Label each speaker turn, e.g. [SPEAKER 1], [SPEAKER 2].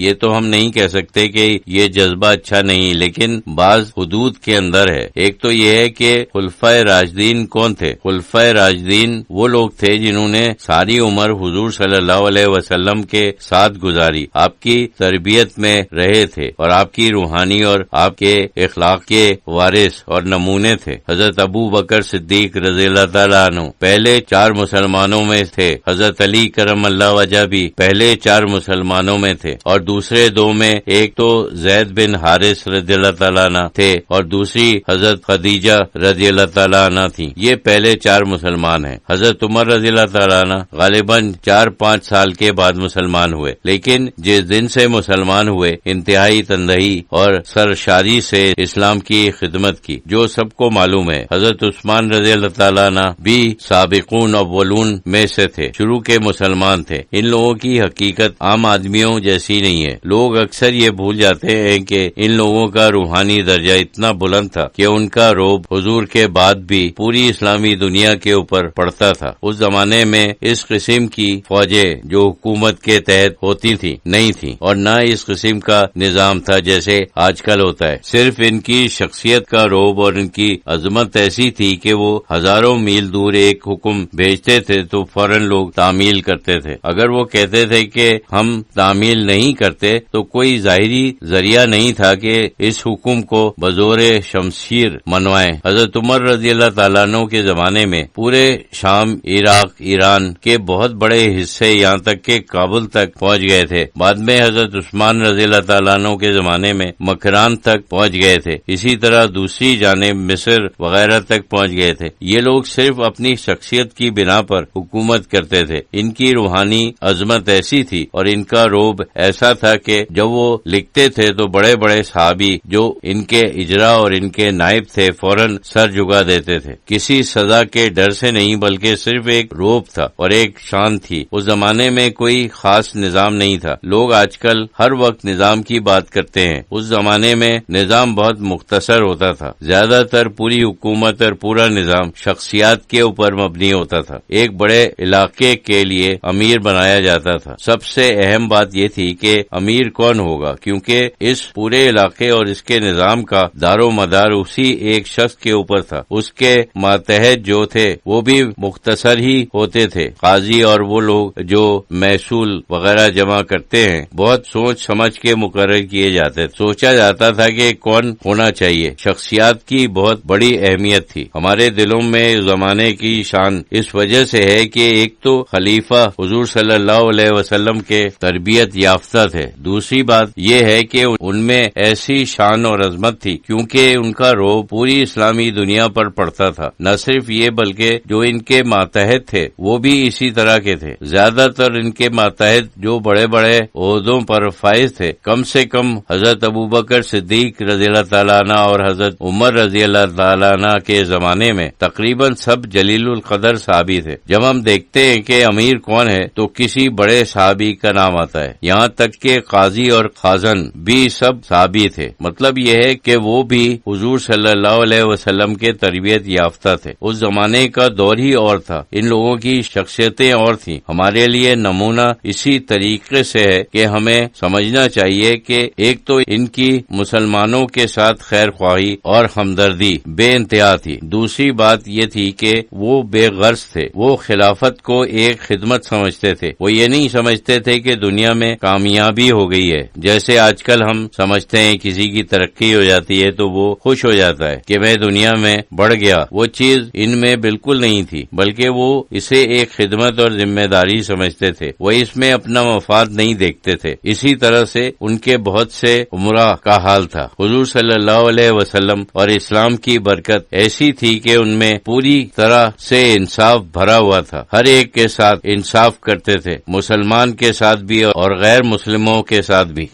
[SPEAKER 1] یہ تو ہم نہیں کہہ سکتے کہ یہ جذبہ اچھا نہیں، لیکن بعض حدود کے اندر ہے۔ ایک تو یہ ہے کہ خلفائے راشدین کون تھے؟ خلفائے راشدین وہ لوگ تھے جنہوں نے ساری عمر حضور صلی اللہ علیہ وسلم کے ساتھ گزاری، آپ کی تربیت میں رہے تھے اور آپ کی روحانی اور آپ کے اخلاق کے وارث اور نمونے تھے۔ حضرت ابو بکر صدیق رضی اللہ تعالیٰ عنہ پہلے 4 مسلمانوں میں تھے، حضرت علی کرم اللہ وجہ بھی پہلے 4 مسلمانوں میں تھے، اور دوسرے 2 میں ایک تو زید بن حارث رضی اللہ تعالیٰ عنہ تھے اور دوسری حضرت خدیجہ رضی اللہ تعالیٰ عنہ تھی۔ یہ پہلے 4 مسلمان ہیں۔ حضرت عمر رضی اللہ تعالیٰ عنہ غالباً 4-5 سال کے بعد مسلمان ہوئے، لیکن جس دن سے مسلمان ہوئے انتہائی تندہی اور سرشاری سے اسلام کی خدمت کی، جو سب کو معلوم ہے۔ حضرت عثمان رضی اللہ تعالیٰ عنہ بھی سابقون اولون میں سے تھے، شروع کے مسلمان تھے۔ ان لوگوں کی حقیقت عام آدمیوں جیسی نہیں ہے۔ لوگ اکثر یہ بھول جاتے ہیں کہ ان لوگوں کا روحانی درجہ اتنا بلند تھا کہ ان کا رعب حضور کے بعد بھی پوری اسلامی دنیا کے اوپر پڑتا تھا۔ اس زمانے میں اس قسم کی فوجیں جو حکومت کے تحت ہوتی تھی نہیں تھی، اور نہ اس قسم کا نظام تھا جیسے آج کل ہوتا ہے۔ صرف ان کی شخصیت کا رعب اور ان کی عظمت ایسی تھی کہ وہ ہزاروں میل دور ایک حکم بھیجتے تھے تو فوراً لوگ تعمیل کرتے تھے۔ اگر وہ کہتے تھے کہ ہم تعمیل نہیں کرتے تو کوئی ظاہری ذریعہ نہیں تھا کہ اس حکم کو بزور شمشیر منوائیں۔ حضرت عمر رضی اللہ تعالیٰ عنہ کے زمانے میں پورے شام، عراق، ایران کے بہت بڑے حصے یہاں تک کہ کابل تک پہنچ گئے تھے۔ بعد میں حضرت عثمان رضی اللہ تعالیٰ عنہ کے زمانے میں مکران تک پہنچ گئے تھے، اسی طرح دوسری جانب مصر وغیرہ تک پہنچ گئے تھے۔ یہ لوگ صرف اپنی شخصیت کی بنا پر حکومت کرتے تھے۔ ان کی روحانی عظمت ایسی تھی اور ان کا رعب ایسا تھا کہ جب وہ لکھتے تھے تو بڑے بڑے صحابی جو ان کے اجرا اور ان کے نائب تھے فوراً سر جھکا دیتے تھے۔ کسی سزا کے ڈر سے نہیں بلکہ صرف ایک رعب تھا اور ایک شان تھی۔ اس زمانے میں کوئی خاص نظام نہیں تھا۔ لوگ آج کل ہر وقت نظام کی بات کرتے ہیں، اس زمانے میں نظام بہت مختصر ہوتا تھا۔ زیادہ تر پوری حکومت اور پورا نظام شخصیات کے اوپر مبنی ہوتا تھا۔ ایک بڑے علاقے کے لیے امیر بنایا جاتا تھا۔ سب سے اہم بات یہ تھی کہ امیر کون ہوگا، کیونکہ اس پورے علاقے اور اس کے نظام کا دار و مدار اسی ایک شخص کے اوپر تھا۔ اس کے ماتحت جو تھے وہ بھی مختصر ہی ہوتے تھے۔ قاضی اور وہ لوگ جو محصول وغیرہ جمع کرتے ہیں بہت سوچ سمجھ کے مقرر کیے جاتے تھے۔ سوچا جاتا تھا کہ کون ہونا چاہیے۔ شخصیات کی بہت بڑی اہمیت تھی۔ ہمارے دلوں میں زمانے کی شان اس وجہ سے ہے کہ ایک تو خلیفہ حضور صلی اللہ علیہ وسلم کے تربیت یافتہ تھے، دوسری بات یہ ہے کہ ان میں ایسی شان اور عظمت تھی کیونکہ ان کا رعب پوری اسلامی دنیا پر پڑتا تھا۔ نہ صرف یہ بلکہ جو ان کے ماتحت تھے وہ بھی اسی طرح کے تھے۔ زیادہ تر ان کے ماتحت جو بڑے بڑے عہدوں پر فائز تھے، کم سے کم حضرت ابو بکر صدیق رضی اللہ تعالیٰ عنہ اور حضرت عمر رضی اللہ تعالیٰ عنہ کے زمانے میں تقریباً سب جلیل القدر صحابی تھے۔ جب ہم دیکھتے ہیں کہ امیر کون ہے تو کسی بڑے صحابی کا نام آتا ہے، یہاں تک کہ قاضی اور خازن بھی سب صحابی تھے۔ مطلب یہ ہے کہ وہ بھی حضور صلی اللہ علیہ وسلم کے تربیت یافتہ تھے۔ اس زمانے کا دور ہی اور تھا، ان لوگوں کی شخصیتیں اور تھیں۔ ہمارے لیے نمونہ اسی طریقے سے ہے کہ ہمیں سمجھنا چاہیے کہ ایک تو ان کی مسلمانوں کے ساتھ خیر خواہی اور ہمدردی بے انتہا تھی، دوسری بات یہ تھی کہ وہ بے غرض تھے۔ وہ خلافت کو ایک خدمت سمجھتے تھے، وہ یہ نہیں سمجھتے تھے کہ دنیا میں کامیابی ہو گئی ہے۔ جیسے آج کل ہم سمجھتے ہیں کسی کی ترقی ہو جاتی ہے تو وہ خوش ہو جاتا ہے کہ میں دنیا میں بڑھ گیا، وہ چیز ان میں بالکل نہیں تھی، بلکہ وہ اسے ایک خدمت اور ذمہ داری سمجھتے تھے، وہ اس میں اپنا مفاد نہیں دیکھتے تھے۔ اسی طرح سے ان کے بہت سے عمراء کا حال تھا۔ حضور صلی اللہ علیہ وسلم اور اسلام کی برکت ایسی تھی کہ ان میں پوری طرح سے انصاف بھرا ہوا تھا، ہر ایک کے ساتھ انصاف کرتے تھے، مسلمان کے ساتھ بھی اور غیر مسلموں کے ساتھ بھی۔